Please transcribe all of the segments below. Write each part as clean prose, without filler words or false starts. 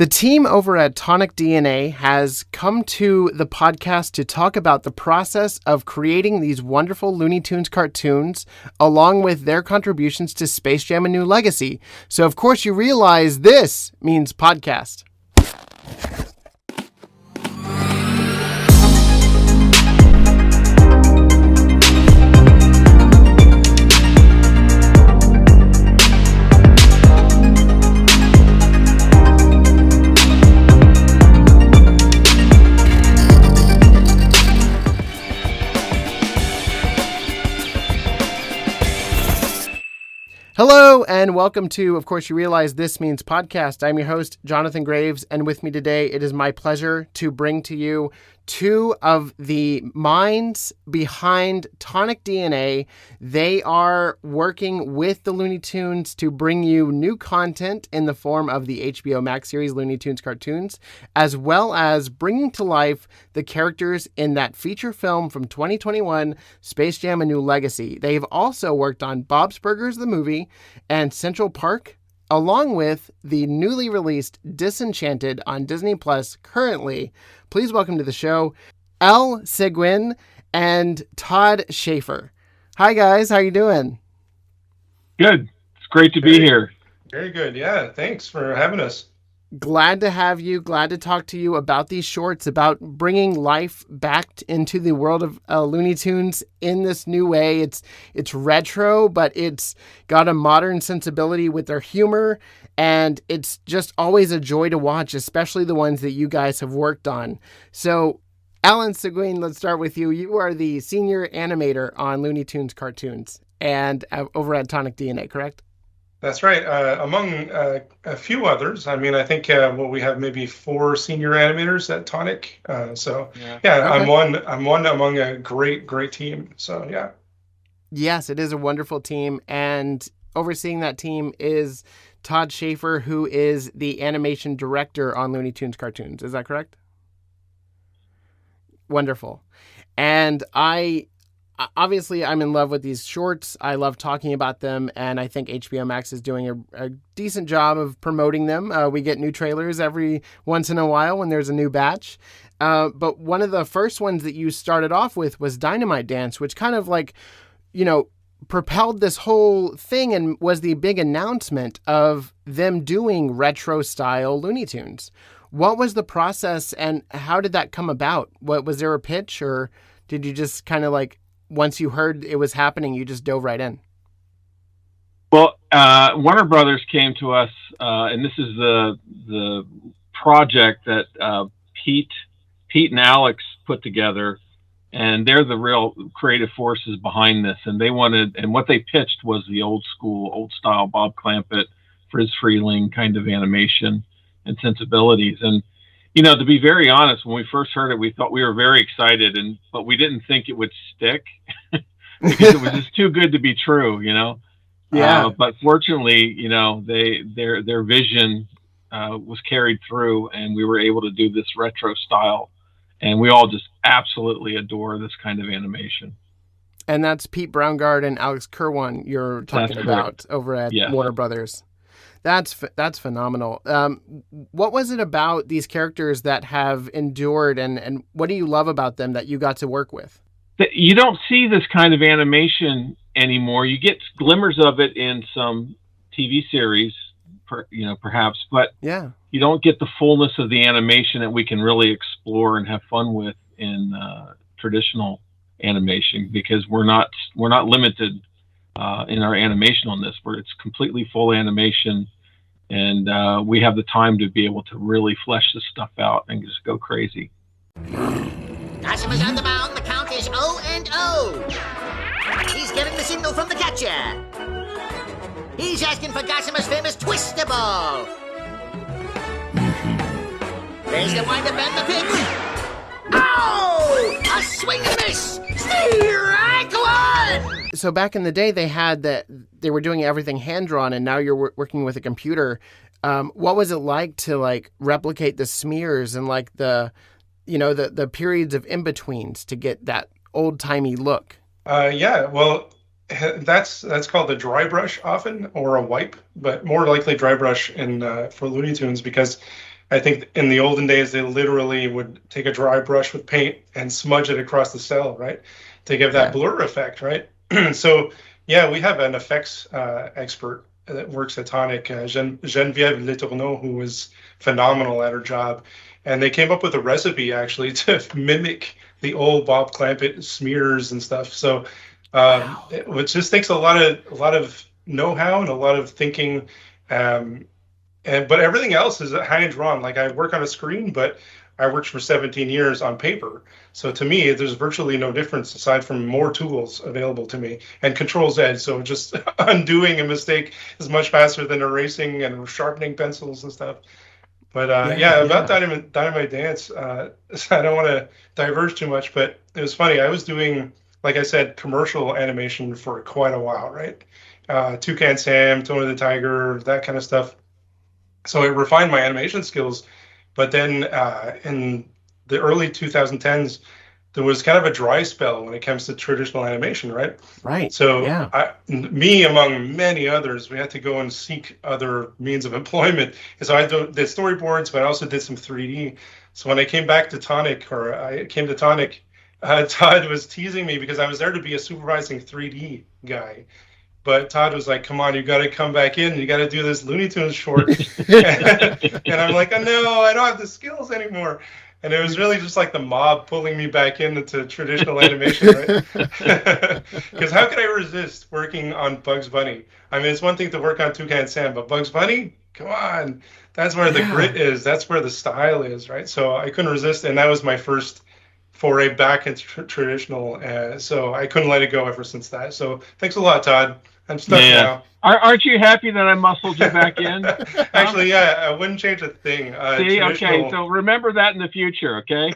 The team over at Tonic DNA has come to the podcast to talk about the process of creating these wonderful Looney Tunes cartoons, along with their contributions to Space Jam: A New Legacy. So, of course, you realize this means podcast. Hello, and welcome to, of course, you realize this means podcast. I'm your host, Jonathan Graves, and with me today, it is my pleasure to bring to you two of the minds behind Tonic DNA. They are working with the Looney Tunes to bring you new content in the form of the HBO Max series Looney Tunes Cartoons, as well as bringing to life the characters in that feature film from 2021, Space Jam: A New Legacy. They've also worked on Bob's Burgers, the movie, and Central Park, along with the newly released Disenchanted on Disney Plus currently. Please welcome to the show, Sequin and Todd Shaffer. Hi, guys. How you doing? Good. It's great to be here. Very good. Yeah. Thanks for having us. Glad to have you. Glad to talk to you about these shorts, about bringing life back into the world of Looney Tunes in this new way. It's retro, but it's got a modern sensibility with their humor, and it's just always a joy to watch, especially the ones that you guys have worked on. So, Alain, Sequin, let's start with you. You are the senior animator on Looney Tunes Cartoons and over at Tonic DNA, correct? That's right. Among a few others. I mean, I think we have maybe 4 senior animators at Tonic. Okay. I'm one among a great team. So yeah. Yes, it is a wonderful team, and overseeing that team is Todd Shaffer, who is the animation director on Looney Tunes Cartoons. Is that correct? Wonderful. And obviously, I'm in love with these shorts. I love talking about them, and I think HBO Max is doing a decent job of promoting them. We get new trailers every once in a while when there's a new batch. But one of the first ones that you started off with was Dynamite Dance, which kind of propelled this whole thing and was the big announcement of them doing retro-style Looney Tunes. What was the process, and how did that come about? Was there a pitch, or did you just kind of once you heard it was happening, you just dove right in? Well, Warner Brothers came to us, and this is the project that Pete and Alex put together, and they're the real creative forces behind this. And what they pitched was the old style Bob Clampett, Friz Freleng kind of animation and sensibilities. And to be very honest, when we first heard it, we thought we were very excited, but we didn't think it would stick because it was just too good to be true, Yeah. But fortunately, their vision was carried through, and we were able to do this retro style, and we all just absolutely adore this kind of animation. And that's Pete Braungart and Alex Kerwan you're talking about over at Warner Brothers. That's phenomenal. What was it about these characters that have endured, and what do you love about them that you got to work with? You don't see this kind of animation anymore. You get glimmers of it in some TV series, perhaps, but you don't get the fullness of the animation that we can really explore and have fun with in traditional animation, because we're not limited in our animation on this, where it's completely full animation, and we have the time to be able to really flesh this stuff out and just go crazy. Gossamer's on the mound. The count is 0-0. He's getting the signal from the catcher. He's asking for Gossamer's famous twister ball. There's the wind-up and the pitch. Oh! A swing and miss! Strike one! So back in the day, they were doing everything hand-drawn, and now you're working with a computer. What was it like to replicate the smears and the periods of in-betweens to get that old-timey look? Well, that's called the dry brush often, or a wipe, but more likely dry brush for Looney Tunes, because I think in the olden days, they literally would take a dry brush with paint and smudge it across the cell, right? To give that blur effect, right? So, yeah, we have an effects expert that works at Tonic, Geneviève Letourneau, who was phenomenal at her job. And they came up with a recipe, actually, to mimic the old Bob Clampett smears and stuff. So it just takes a lot of know-how and a lot of thinking. But everything else is hand drawn. Like, I work on a screen, but I worked for 17 years on paper. So to me, there's virtually no difference aside from more tools available to me and Control-Z. So just undoing a mistake is much faster than erasing and sharpening pencils and stuff. But about Dynamite Dance, I don't want to diverge too much, but it was funny. I was doing, like I said, commercial animation for quite a while, right? Toucan Sam, Tony the Tiger, that kind of stuff. So it refined my animation skills. But then in the early 2010s, there was kind of a dry spell when it comes to traditional animation, right? Right. So me, among many others, we had to go and seek other means of employment. And so I did storyboards, but I also did some 3D. So when I came back to Tonic, Todd was teasing me because I was there to be a supervising 3D guy. But Todd was like, come on, you got to come back in. You got to do this Looney Tunes short. And I'm like, oh, no, I don't have the skills anymore. And it was really just like the mob pulling me back into traditional animation, right? Because how could I resist working on Bugs Bunny? I mean, it's one thing to work on Toucan Sam, but Bugs Bunny, come on. That's where the grit is. That's where the style is, right? So I couldn't resist. And that was my first foray back into traditional. So I couldn't let it go ever since that. So thanks a lot, Todd. I'm stuck now. Aren't you happy that I muscled you back in? Actually, I wouldn't change a thing. See, okay, so remember that in the future, okay?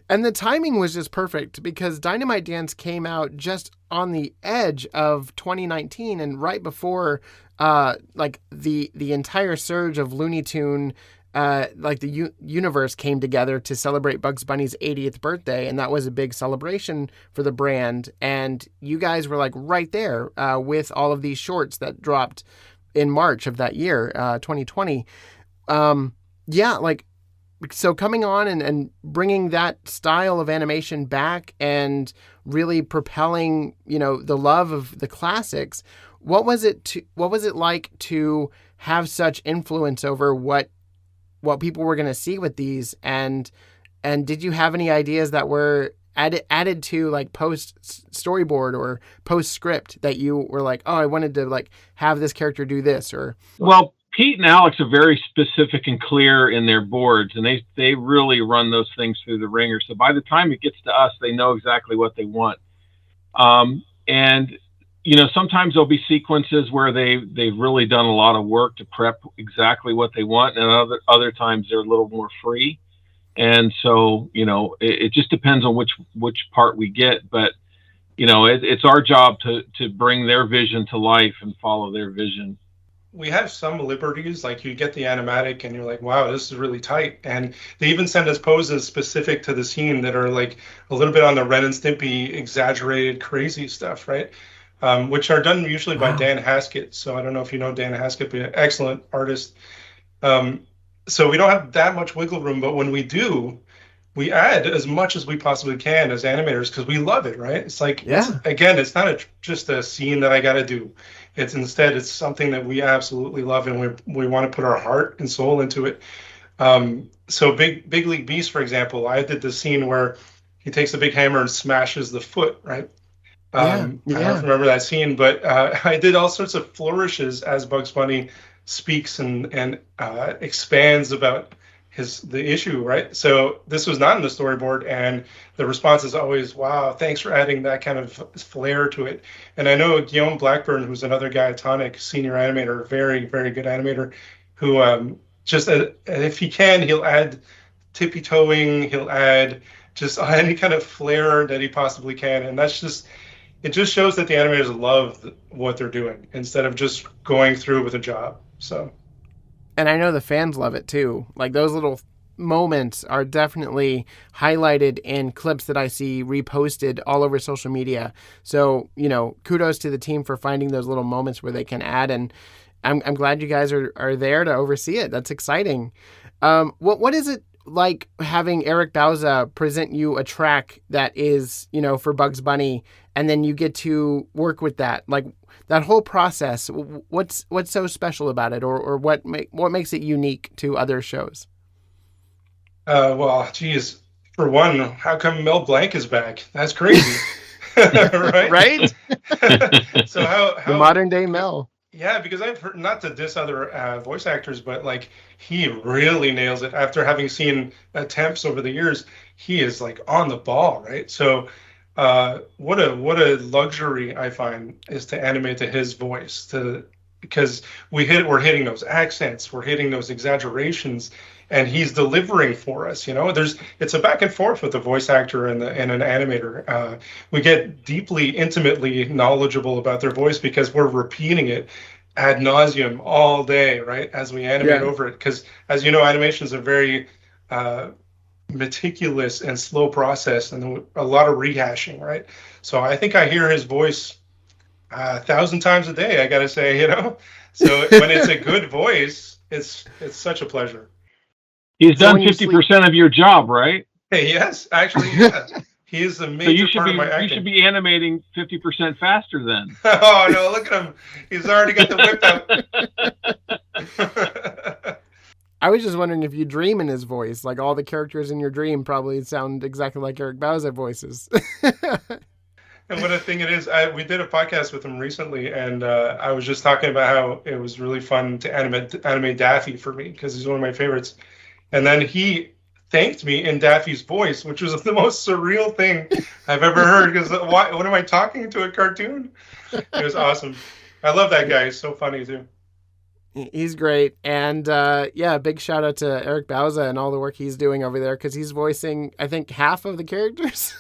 And the timing was just perfect because Dynamite Dance came out just on the edge of 2019 and right before the entire surge of Looney Tune the universe came together to celebrate Bugs Bunny's 80th birthday, and that was a big celebration for the brand. And you guys were like right there with all of these shorts that dropped in March of that year, 2020. So coming on and bringing that style of animation back and really propelling, the love of the classics. What was it like to have such influence over what people were going to see with these, and did you have any ideas that were added to like post storyboard or post script that you were like, oh, I wanted to like have this character do this? Or well, Pete and Alex are very specific and clear in their boards, and they really run those things through the ringer. So by the time it gets to us, they know exactly what they want. And sometimes there'll be sequences where they've really done a lot of work to prep exactly what they want, and other times they're a little more free. And so, it just depends on which part we get. But, it's our job to bring their vision to life and follow their vision. We have some liberties, like you get the animatic and you're like, wow, this is really tight. And they even send us poses specific to the scene that are like a little bit on the Ren and Stimpy exaggerated crazy stuff, right? Which are done usually by Dan Haskett. So I don't know if you know Dan Haskett, but an excellent artist. So we don't have that much wiggle room, but when we do, we add as much as we possibly can as animators because we love it, right? It's like, it's not just a scene that I got to do. It's something that we absolutely love and we want to put our heart and soul into it. So Big League Beast, for example, I did the scene where he takes a big hammer and smashes the foot, right? I don't remember that scene, but I did all sorts of flourishes as Bugs Bunny speaks and expands about the issue, right? So this was not in the storyboard, and the response is always, wow, thanks for adding that kind of flair to it. And I know Guillaume Blackburn, who's another guy at Tonic, senior animator, very, very good animator, who if he can, he'll add tippy-toeing, he'll add just any kind of flair that he possibly can. And it just shows that the animators love what they're doing instead of just going through with a job. So. And I know the fans love it too. Like those little moments are definitely highlighted in clips that I see reposted all over social media. So, kudos to the team for finding those little moments where they can add. And I'm glad you guys are there to oversee it. That's exciting. What is it like having Eric Bauza present you a track that is, for Bugs Bunny, and then you get to work with that, like that whole process? What's so special about it, or what makes it unique to other shows? Well, geez, for one, how come Mel Blanc is back? That's crazy. Right? Right? So how the modern day Mel. Yeah, because I've heard, not to diss other voice actors, but like he really nails it. After having seen attempts over the years, he is like on the ball, right? So what a luxury I find is to animate to his voice, because we're hitting those accents, we're hitting those exaggerations, and he's delivering for us. It's a back and forth with the voice actor and an animator. We get deeply, intimately knowledgeable about their voice because we're repeating it ad nauseum all day, right? As we animate over it, because as you know, animation is a very meticulous and slow process, and a lot of rehashing, right? So I think I hear his voice 1,000 times a day. I gotta say, So when it's a good voice, it's such a pleasure. He's done 50% of your job, right? Hey, yes, actually, yeah. He is a major part of my acting. You should be animating 50% faster then. Oh, no, look at him. He's already got the whip out. I was just wondering if you dream in his voice. Like all the characters in your dream probably sound exactly like Eric Bauza voices. And what a thing it is. We did a podcast with him recently, and I was just talking about how it was really fun to animate Daffy for me, because he's one of my favorites. And then he thanked me in Daffy's voice, which was the most surreal thing I've ever heard. Because what am I talking to, a cartoon? It was awesome. I love that guy. He's so funny too. He's great. And big shout out to Eric Bauza and all the work he's doing over there, because he's voicing, I think, half of the characters.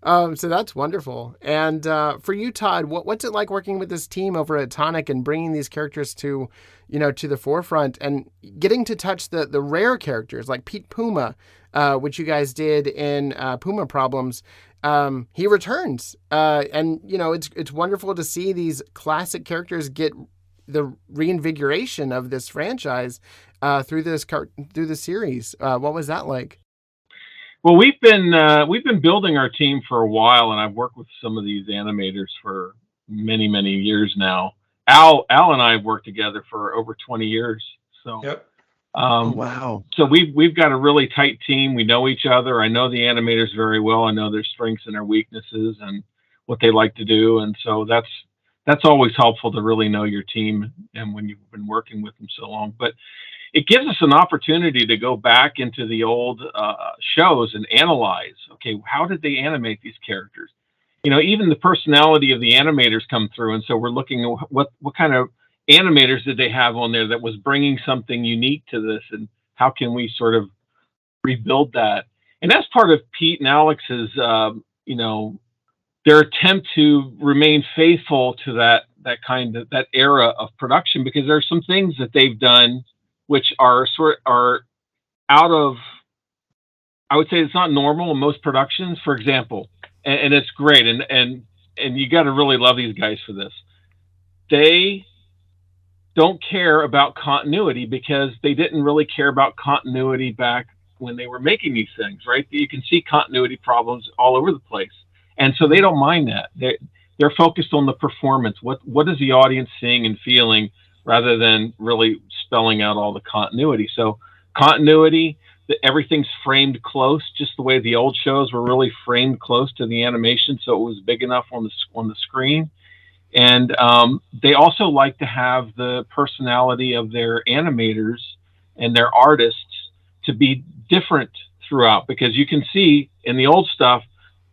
So that's wonderful. And for you, Todd, what's it like working with this team over at Tonic and bringing these characters to the forefront and getting to touch the rare characters like Pete Puma, which you guys did in Puma Problems? He returns, and it's wonderful to see these classic characters get the reinvigoration of this franchise through the series. What was that like? Well, we've been building our team for a while, and I've worked with some of these animators for many, many years now. Al and I have worked together for over 20 years. So, yep. Wow. So we've got a really tight team. We know each other. I know the animators very well. I know their strengths and their weaknesses and what they like to do. And so that's always helpful to really know your team and when you've been working with them so long. But it gives us an opportunity to go back into the old shows and analyze, okay, how did they animate these characters? Even the personality of the animators come through. And so we're looking at what kind of animators did they have on there that was bringing something unique to this, and how can we sort of rebuild that? And that's part of Pete and Alex's, their attempt to remain faithful to that era of production, because there's some things that they've done which are out of, I would say it's not normal in most productions, for example, and it's great. And you got to really love these guys for this. They don't care about continuity, because they didn't really care about continuity back when they were making these things, right? You can see continuity problems all over the place. And so they don't mind that. They're focused on the performance. What is the audience seeing and feeling, rather than really spelling out all the continuity. So continuity, everything's framed close, just the way the old shows were really framed close to the animation, so it was big enough on the screen. And they also like to have the personality of their animators and their artists to be different throughout, because you can see in the old stuff,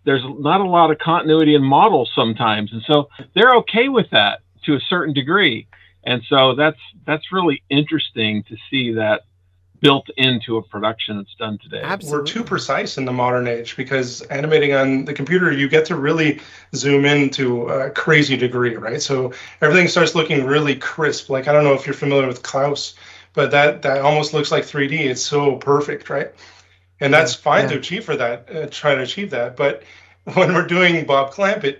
there's not a lot of continuity in models sometimes. And so they're okay with that to a certain degree. And so that's really interesting to see that built into a production that's done today. Absolutely. We're too precise in the modern age, because animating on the computer, you get to really zoom in to a crazy degree, right? So everything starts looking really crisp. Like, I don't know if you're familiar with Klaus, but that almost looks like 3D. It's so perfect, right? And that's fine to achieve for that, try to achieve that. But when we're doing Bob Clampett,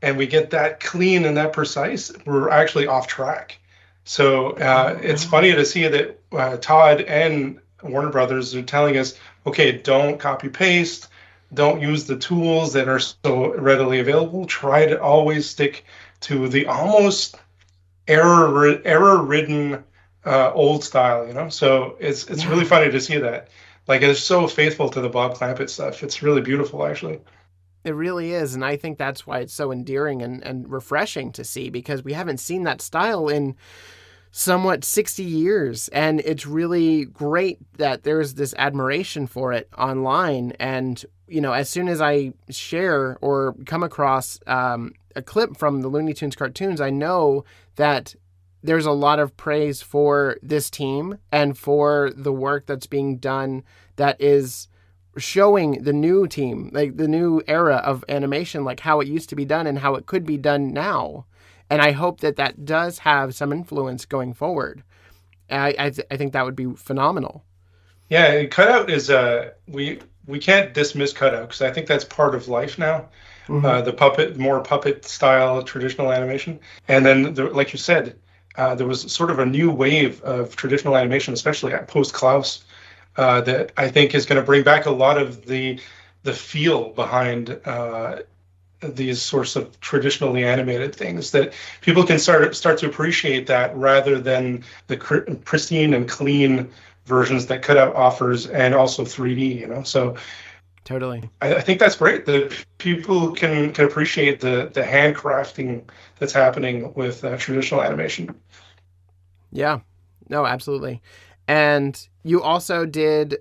and we get that clean and that precise, we're actually off track. So it's funny to see that Todd and Warner Brothers are telling us, okay, don't copy paste, don't use the tools that are so readily available. Try to always stick to the almost error-ridden old style, you know. So it's really funny to see that. Like, it's so faithful to the Bob Clampett stuff. It's really beautiful, actually. It really is, and I think that's why it's so endearing and refreshing to see, because we haven't seen that style in somewhat 60 years, and it's really great that there's this admiration for it online. And, you know, as soon as I share or come across a clip from the Looney Tunes cartoons, I know that there's a lot of praise for this team and for the work that's being done that is showing the new team, like the new era of animation, like how it used to be done and how it could be done now. And I hope that that does have some influence going forward. I think that would be phenomenal. Yeah, cutout is we can't dismiss cutout, because I think that's part of life now. The more puppet style traditional animation, and then like you said, there was sort of a new wave of traditional animation, especially at post Klaus, that I think is going to bring back a lot of the feel behind these sorts of traditionally animated things, that people can start to appreciate that, rather than the pristine and clean versions that cutout offers, and also 3D, you know. So totally, I think that's great that people can appreciate the handcrafting that's happening with traditional animation. Yeah, no, absolutely. And you also did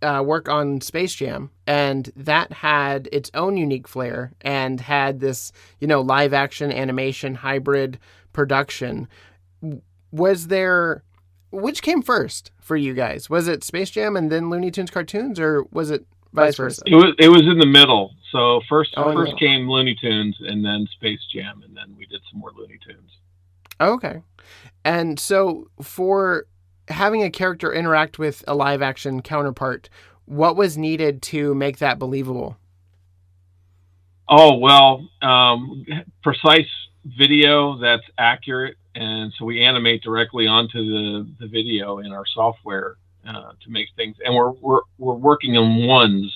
work on Space Jam, and that had its own unique flair and had this, you know, live action animation hybrid production. Was there, which came first for you guys? Was it Space Jam and then Looney Tunes Cartoons, or was it vice versa? It was in the middle. So first came Looney Tunes, and then Space Jam, and then we did some more Looney Tunes. Okay. And so for having a character interact with a live action counterpart, what was needed to make that believable? Oh, well, precise video that's accurate. And so we animate directly onto the video in our software to make things. And we're working in ones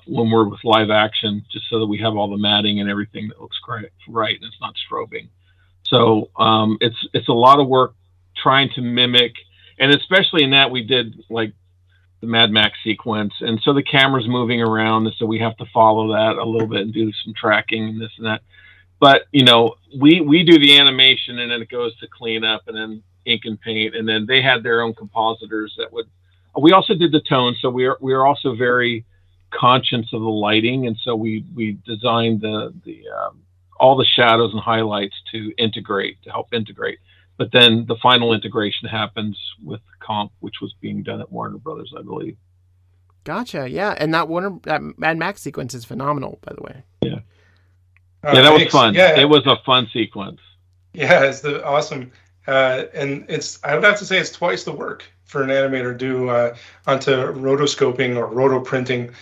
when we're with live action, just so that we have all the matting and everything that looks right, and it's not strobing. So it's a lot of work trying to mimic, and especially in that we did like the Mad Max sequence, and so the camera's moving around, and so we have to follow that a little bit and do some tracking and this and that. But you know, we do the animation, and then it goes to cleanup, and then ink and paint, and then they had their own compositors that would. We also did the tone, so we are also very conscious of the lighting, and so we designed the all the shadows and highlights to help integrate. But then the final integration happens with comp, which was being done at Warner Brothers, I believe. Gotcha. Yeah, and that Mad Max sequence is phenomenal, by the way. Yeah. Yeah, that was fun. Yeah. It was a fun sequence. Yeah, it's awesome. And I would have to say it's twice the work for an animator to do onto rotoscoping or rotoprinting,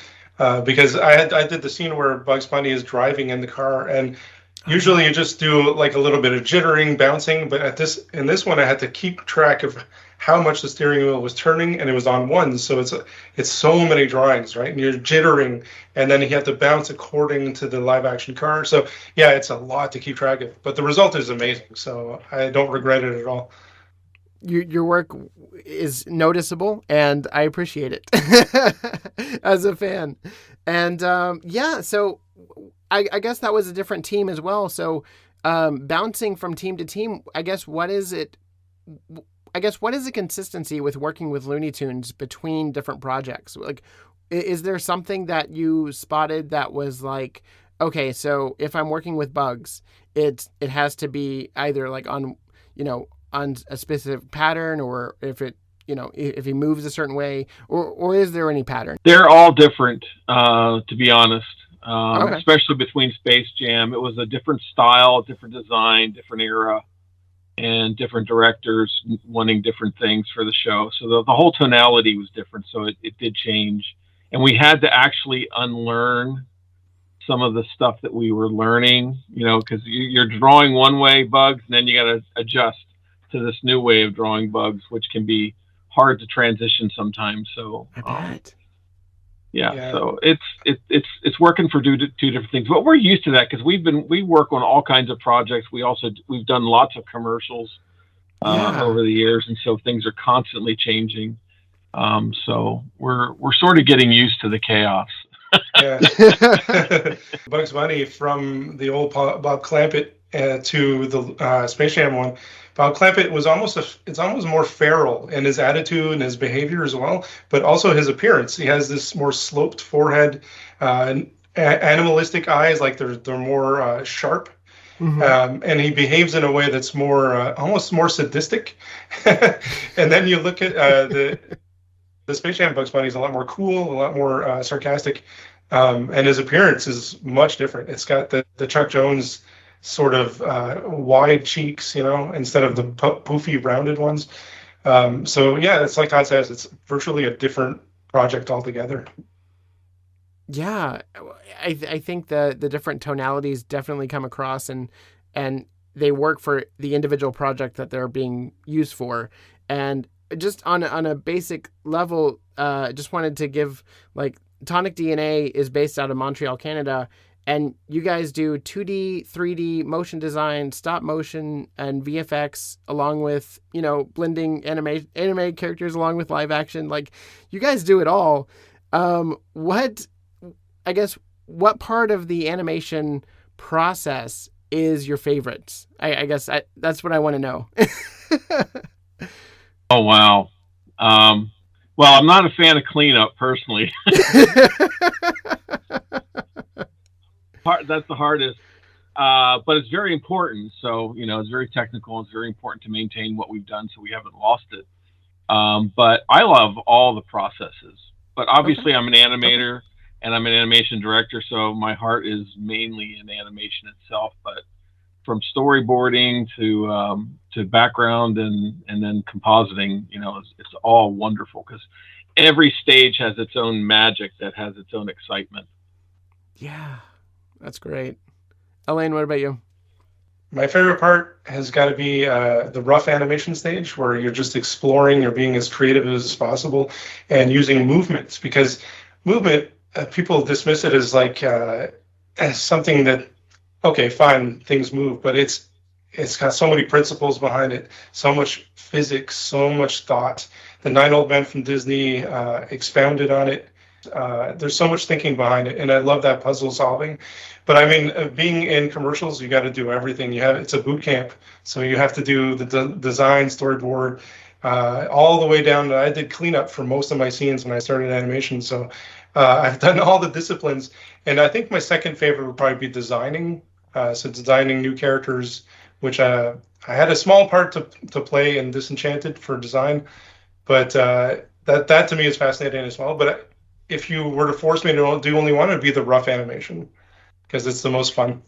because I did the scene where Bugs Bunny is driving in the car, and usually you just do like a little bit of jittering, bouncing, but in this one I had to keep track of how much the steering wheel was turning, and it was on ones, so it's so many drawings, right? And you're jittering, and then you have to bounce according to the live action car. So yeah, it's a lot to keep track of, but the result is amazing, so I don't regret it at all. Your work is noticeable, and I appreciate it as a fan. And yeah, so I guess that was a different team as well. So bouncing from team to team, I guess what is the consistency with working with Looney Tunes between different projects? Like, is there something that you spotted that was like, okay, so if I'm working with Bugs, it has to be either like on a specific pattern, or if he moves a certain way, or is there any pattern? They're all different, to be honest. Okay. Especially between Space Jam, it was a different style, different design, different era, and different directors wanting different things for the show. So the whole tonality was different. So it did change, and we had to actually unlearn some of the stuff that we were learning, because you're drawing one way bugs, and then you got to adjust to this new way of drawing bugs, which can be hard to transition sometimes. So I bet. Yeah, so it's working for two different things, but we're used to that because we work on all kinds of projects. We've done lots of commercials over the years, and so things are constantly changing. So we're sort of getting used to the chaos. Yeah. Bugs Bunny, from the old Bob Clampett to the Space Jam one. Bob Clampett was it's almost more feral in his attitude and his behavior as well, but also his appearance. He has this more sloped forehead, animalistic eyes, like they're more sharp. Mm-hmm. And he behaves in a way that's more almost more sadistic. And then you look at the Space Jam Bugs Bunny is a lot more cool, a lot more sarcastic, and his appearance is much different. It's got the Chuck Jones sort of wide cheeks, instead of the poofy rounded ones. So yeah, it's like Todd says, it's virtually a different project altogether. Yeah, I think the different tonalities definitely come across, and they work for the individual project that they're being used for. And just on a basic level, just wanted to give, like, Tonic DNA is based out of Montreal, Canada, and you guys do 2D, 3D motion design, stop motion, and VFX, along with, blending anime characters along with live action. Like, you guys do it all. What part of the animation process is your favorite? I guess that's what I want to know. Oh, wow. Well, I'm not a fan of cleanup personally. That's the hardest. But it's very important. So, it's very technical. It's very important to maintain what we've done so we haven't lost it. But I love all the processes. But obviously, I'm an animator and I'm an animation director, so my heart is mainly in animation itself. But from storyboarding to background and then compositing, it's all wonderful because every stage has its own magic that has its own excitement. Yeah, that's great. Alain, what about you? My favorite part has got to be the rough animation stage, where you're just exploring, you're being as creative as possible, and using movements, because movement, people dismiss it as like as something that, okay, fine, things move, but it's got so many principles behind it, so much physics, so much thought. The 9 Old Men from Disney expounded on it. There's so much thinking behind it, and I love that puzzle solving. But I mean, being in commercials, you got to do everything. It's a boot camp, so you have to do the design, storyboard, all the way down. I did cleanup for most of my scenes when I started animation, so I've done all the disciplines. And I think my second favorite would probably be designing. So designing new characters, which I had a small part to play in Disenchanted for design, but that to me is fascinating as well. But if you were to force me to do only one, it would be the rough animation, because it's the most fun.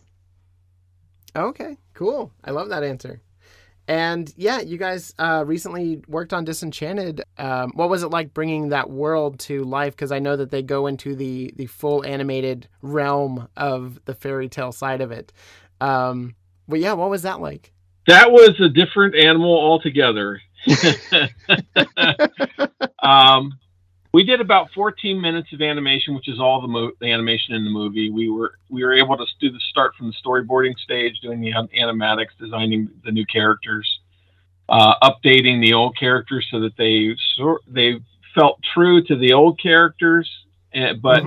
Okay, cool. I love that answer. And yeah, you guys recently worked on Disenchanted. What was it like bringing that world to life? Because I know that they go into the full animated realm of the fairy tale side of it. But yeah, what was that like? That was a different animal altogether. We did about 14 minutes of animation, which is all the animation in the movie. We were able to do the start from the storyboarding stage, doing the animatics, designing the new characters, updating the old characters so that they felt true to the old characters. But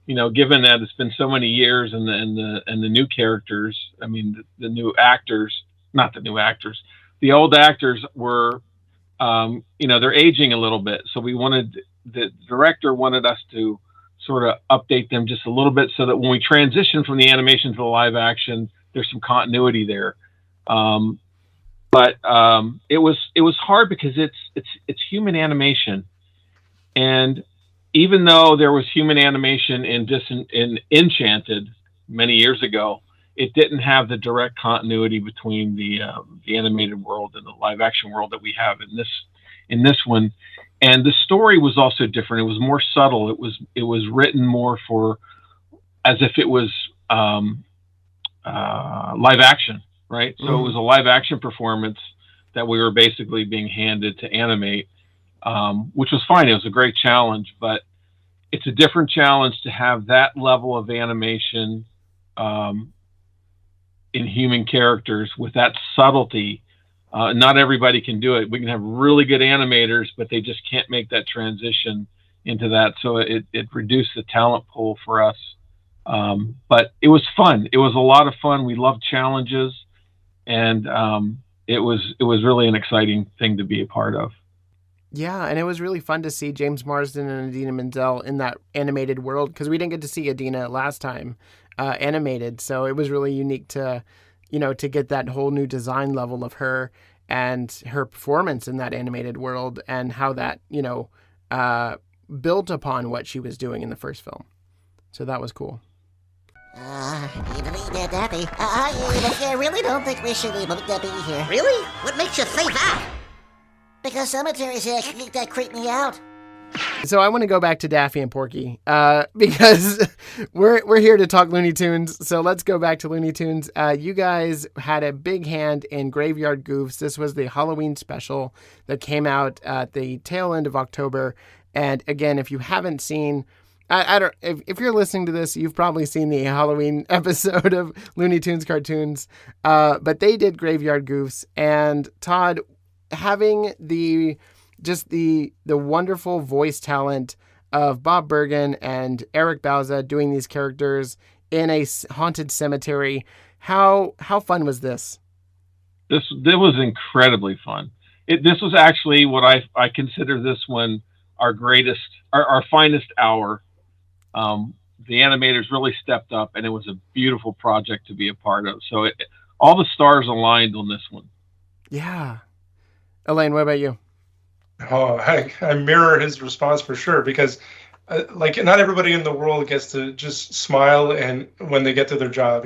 given that it's been so many years, and the new characters, I mean the new actors, not the new actors, the old actors were, they're aging a little bit. So the director wanted us to sort of update them just a little bit so that when we transition from the animation to the live action, there's some continuity there. But it was hard because it's human animation, and even though there was human animation in Enchanted many years ago, it didn't have the direct continuity between the animated world and the live action world that we have in this one. And the story was also different. It was more subtle. It was written more as if it was live action, right? So it was a live action performance that we were basically being handed to animate, which was fine. It was a great challenge, but it's a different challenge to have that level of animation in human characters with that subtlety. Not everybody can do it. We can have really good animators, but they just can't make that transition into that. So it reduced the talent pool for us. But it was fun. It was a lot of fun. We loved challenges, and it was really an exciting thing to be a part of. Yeah, and it was really fun to see James Marsden and Idina Menzel in that animated world, because we didn't get to see Idina last time animated. So it was really unique to, to get that whole new design level of her and her performance in that animated world, and how that, built upon what she was doing in the first film. So that was cool. Daddy, I really don't think we should be here. Really? What makes you think that? Because cemeteries that creep me out. So I want to go back to Daffy and Porky, because we're here to talk Looney Tunes. So let's go back to Looney Tunes. You guys had a big hand in Graveyard Goofs. This was the Halloween special that came out at the tail end of October. And again, if you haven't seen, if you're listening to this, you've probably seen the Halloween episode of Looney Tunes Cartoons. But they did Graveyard Goofs, and Todd, having the wonderful voice talent of Bob Bergen and Eric Bauza doing these characters in a haunted cemetery, how fun was this? This was incredibly fun. This was actually what I consider this one our finest hour. The animators really stepped up, and it was a beautiful project to be a part of. So all the stars aligned on this one. Yeah. Alain, what about you? Oh, I mirror his response for sure, because not everybody in the world gets to just smile and when they get to their job,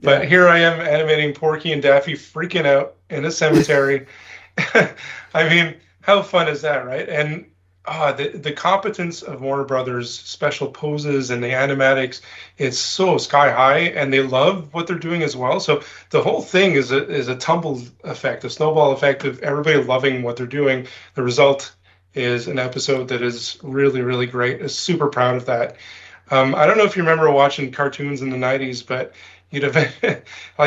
But Yeah. Here I am animating Porky and Daffy freaking out in a cemetery. I mean, how fun is that, right? And the competence of Warner Brothers special poses and the animatics is so sky high, and they love what they're doing as well. So the whole thing is a tumble effect, a snowball effect of everybody loving what they're doing. The result is an episode that is really, really great. I'm super proud of that. I don't know if you remember watching cartoons in the 90s, but you'd have I'll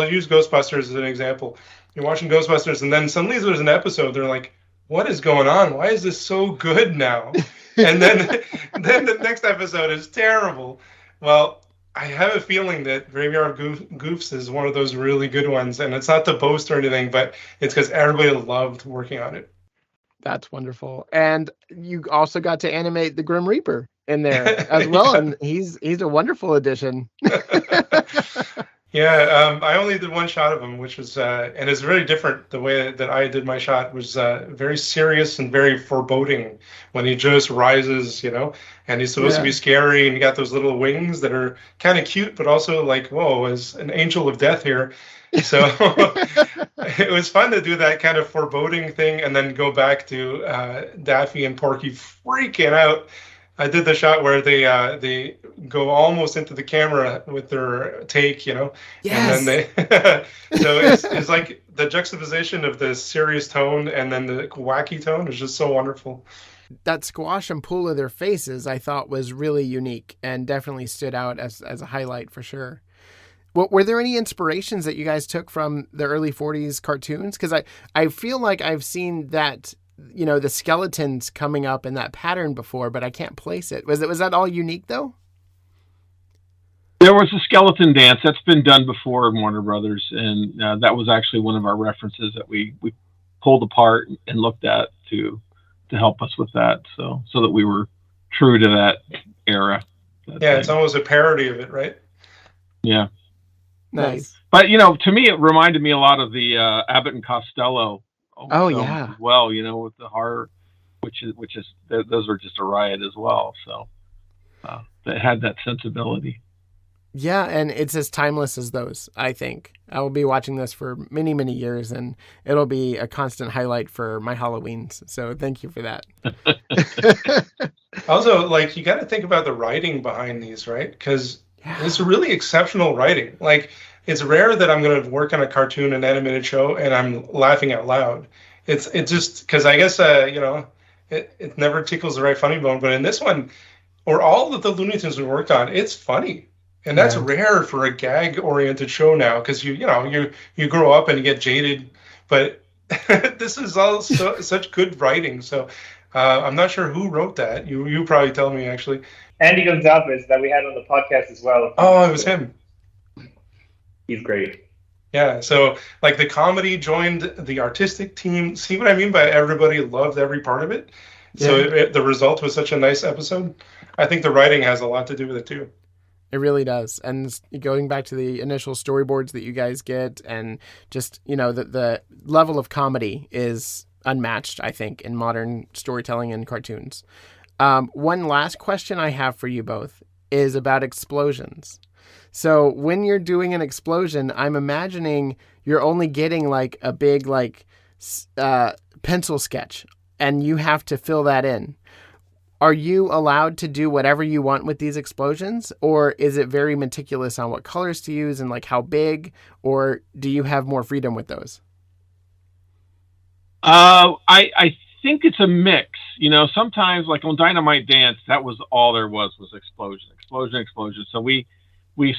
use Ghostbusters as an example. You're watching Ghostbusters, and then suddenly there's an episode, they're like, what is going on? Why is this so good now? And then the next episode is terrible. Well, I have a feeling that Graveyard Goofs is one of those really good ones, and it's not to boast or anything, but it's because everybody loved working on it. That's wonderful. And you also got to animate the Grim Reaper in there as well, and he's a wonderful addition. Yeah, I only did one shot of him, which was, and it's very different. The way that I did my shot was very serious and very foreboding when he just rises, and he's supposed to be scary, and you got those little wings that are kind of cute, but also like, whoa, is an angel of death here. So it was fun to do that kind of foreboding thing and then go back to Daffy and Porky freaking out. I did the shot where they go almost into the camera with their take, Yes. And then they so it's like the juxtaposition of the serious tone and then the wacky tone is just so wonderful. That squash and pull of their faces, I thought, was really unique and definitely stood out as a highlight for sure. Were there any inspirations that you guys took from the early 40s cartoons? Because I feel like I've seen that, the skeletons coming up in that pattern before, but I can't place it. Was that all unique though? There was a skeleton dance that's been done before in Warner Brothers, and that was actually one of our references that we pulled apart and looked at to help us with that, so that we were true to that era. It's almost a parody of it, right? Yeah. Nice. But to me, it reminded me a lot of the Abbott and Costello. Oh yeah. As well, with the horror, which is those were just a riot as well. So they had that sensibility. Yeah, and it's as timeless as those, I think. I will be watching this for many, many years, and it'll be a constant highlight for my Halloweens. So thank you for that. Also, you got to think about the writing behind these, right? Because It's really exceptional writing. Like, it's rare that I'm going to work on a cartoon and animated show and I'm laughing out loud. It's just because I guess it never tickles the right funny bone. But in this one, or all of the Looney Tunes we worked on, it's funny, and that's rare for a gag-oriented show now. Because you grow up and you get jaded, but this is all such good writing. So I'm not sure who wrote that. You probably tell me actually. Andy Gonzalez that we had on the podcast as well. Oh, it was him. He's great. Yeah, so like the comedy joined the artistic team. See what I mean by everybody loved every part of it? Yeah. So the result was such a nice episode. I think the writing has a lot to do with it too. It really does. And going back to the initial storyboards that you guys get and just, the level of comedy is unmatched, I think, in modern storytelling and cartoons. One last question I have for you both is about explosions. So when you're doing an explosion, I'm imagining you're only getting like a big pencil sketch and you have to fill that in. Are you allowed to do whatever you want with these explosions, or is it very meticulous on what colors to use and like how big, or do you have more freedom with those? I think it's a mix. Sometimes like on Dynamite Dance, that was all there was explosion. So we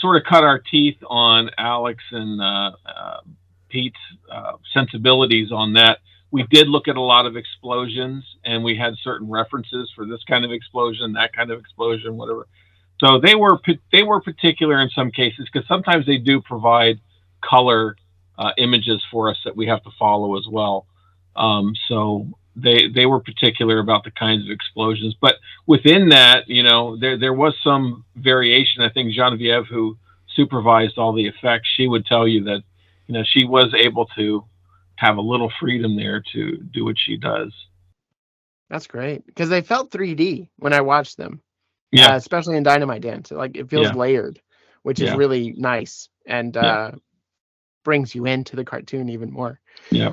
sort of cut our teeth on Alex and Pete's sensibilities on that. We did look at a lot of explosions, and we had certain references for this kind of explosion, that kind of explosion, whatever. So they were particular in some cases, because sometimes they do provide color images for us that we have to follow as well. So they were particular about the kinds of explosions. But within that, there was some variation. I think Genevieve, who supervised all the effects, she would tell you that, she was able to have a little freedom there to do what she does. That's great, because they felt 3D when I watched them. Yeah, especially in Dynamite Dance. Like it feels layered, which is really nice and brings you into the cartoon even more. Yeah.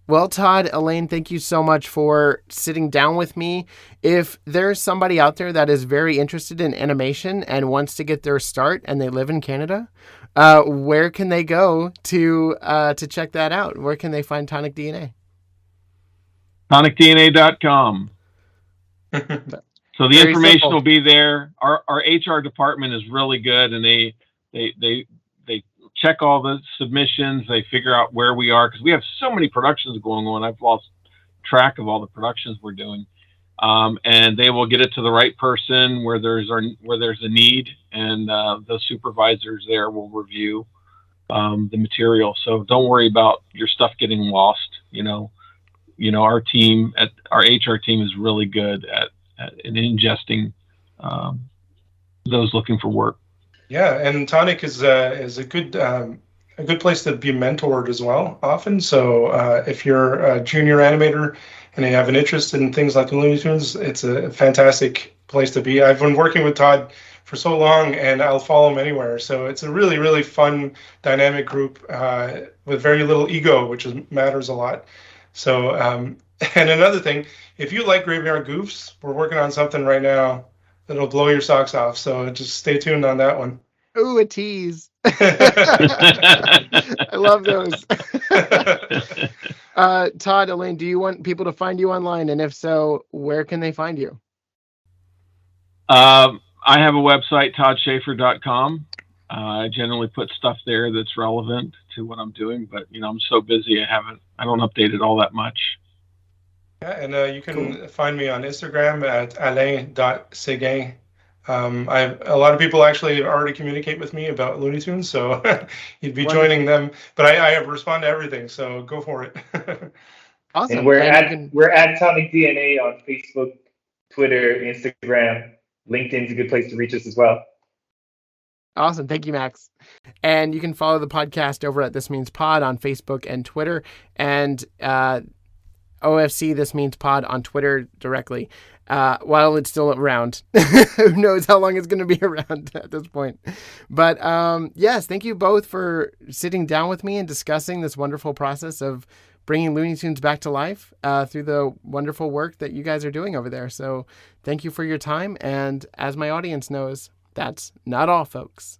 Well, Todd, Alain, thank you so much for sitting down with me. If there's somebody out there that is very interested in animation and wants to get their start and they live in Canada, where can they go to check that out? Where can they find Tonic DNA? TonicDNA.com. So the Very information simple. will be there. Our HR department is really good, and they check all the submissions. They figure out where we are, because we have so many productions going on. I've lost track of all the productions we're doing. And they will get it to the right person where there's a need, and the supervisors there will review the material. So don't worry about your stuff getting lost. Our team our HR team is really good at ingesting those looking for work. Yeah, and Tonic is a good place to be mentored as well, often. So if you're a junior animator and you have an interest in things like Looney Tunes, it's a fantastic place to be. I've been working with Todd for so long, and I'll follow him anywhere. So it's a really, really fun, dynamic group with very little ego, which matters a lot. So, and another thing, if you like Graveyard Goofs, we're working on something right now that'll blow your socks off. So just stay tuned on that one. Ooh, a tease. I love those. Todd, Alain, do you want people to find you online? And if so, where can they find you? I have a website, ToddShaffer.com. I generally put stuff there that's relevant to what I'm doing, but I'm so busy I don't update it all that much. Yeah, and you can find me on Instagram at alain.seguin. A lot of people actually already communicate with me about Looney Tunes, so you'd be joining them. But I respond to everything, so go for it. Awesome. And we're at Tonic DNA on Facebook, Twitter, Instagram. LinkedIn's a good place to reach us as well. Awesome. Thank you, Max. And you can follow the podcast over at This Means Pod on Facebook and Twitter, and OFC This Means Pod on Twitter directly. While it's still around. Who knows how long it's going to be around at this point. But yes, thank you both for sitting down with me and discussing this wonderful process of bringing Looney Tunes back to life through the wonderful work that you guys are doing over there. So thank you for your time. And as my audience knows, that's not all, folks.